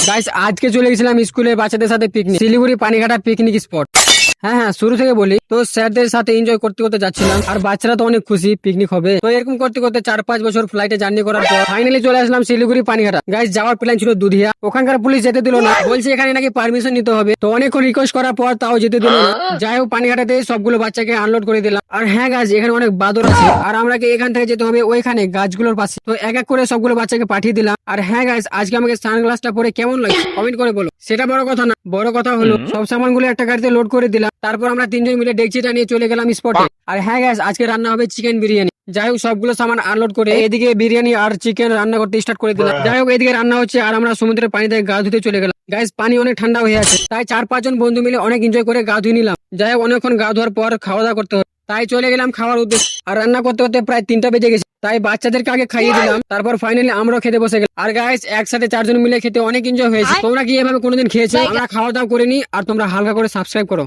Guys আজকে চলে গেছিলাম স্কুলে বাচ্চাদের সাথে picnic, Siliguri Panighata picnic spot. হ্যাঁ, শুরু থেকে বলি তো স্যারদের সাথে এনজয় করতে করতে যাচ্ছিলাম, আর বাচ্চারা তো অনেক খুশি পিকনিক হবে। তো এরকম করতে করতে 4-5 বছর ফ্লাইটে জার্নি করার পর ফাইনালি চলে আসলাম শিলিগুড়ি পানিঘাটা। গাইস যাওয়ার প্ল্যান ছিল দুধিয়া, ওখানকার পুলিশ যেতে দিল না, বলছে এখানে নাকি পারমিশন নিতে হবে। তো অনেকক্ষণ রিকোয়েস্ট করার পর তাও যেতে দিল না। যাই হোক পানিঘাটাতে সবগুলো বাচ্চাকে আনলোড করে দিলাম। আর হ্যাঁ গাইস এখানে অনেক বাদর আছে, আর আমরাকে এখান থেকে যেতে হবে ওইখানে গাছগুলোর পাশে। তো এক এক করে সবগুলো বাচ্চাকে পাঠিয়ে দিলাম। আর হ্যাঁ গাইস আজকে আমাকে সানগ্লাসটা পরে কেমন লাগছে কমেন্ট করে বলো। সেটা বড় কথা না, বড় কথা হলো সব সামানগুলো একটা গাড়িতে লোড করে দিলাম। তারপর আমরা তিনজন মিলে ডেকচিটা নিয়ে চলে গেলাম স্পটে। আর হ্যাঁ গাইস আজকে রান্না হবে চিকেন বিরিয়ানি। যাই হোক সবগুলো সামান আনলোড করে এদিকে বিরিয়ানি আর চিকেন রান্না করতে স্টার্ট করে দিলাম। যাই হোক এদিকে রান্না হচ্ছে আর আমরা সমুদ্রের পানিতে গা ধুতে চলে গেলাম। গাইস পানি অনেক ঠান্ডা হয়ে আছে, তাই 4-5 জন বন্ধু মিলে অনেক এনজয় করে গা ধুয়ে নিলাম। যাই হোক অনেকক্ষণ গা ধোয়ার পর খাওয়া দাওয়া করতে হবে, তাই চলে গেলাম খাওয়ার উদ্দেশ্যে। আর রান্না করতে করতে প্রায় 3টা বেজে গেছে, তাই বাচ্চাদেরকে আগে খাইয়ে দিলাম। তারপর ফাইনালি আমরাও খেতে বসে গেলাম। আর গাইস একসাথে 4 জন মিলে খেতে অনেক এনজয় হয়েছে। তোমরা কি এভাবে কোনোদিন খেয়েছো? আমরা খাওয়া দাওয়া করে নি, আর তোমরা হালকা করে সাবস্ক্রাইব করো।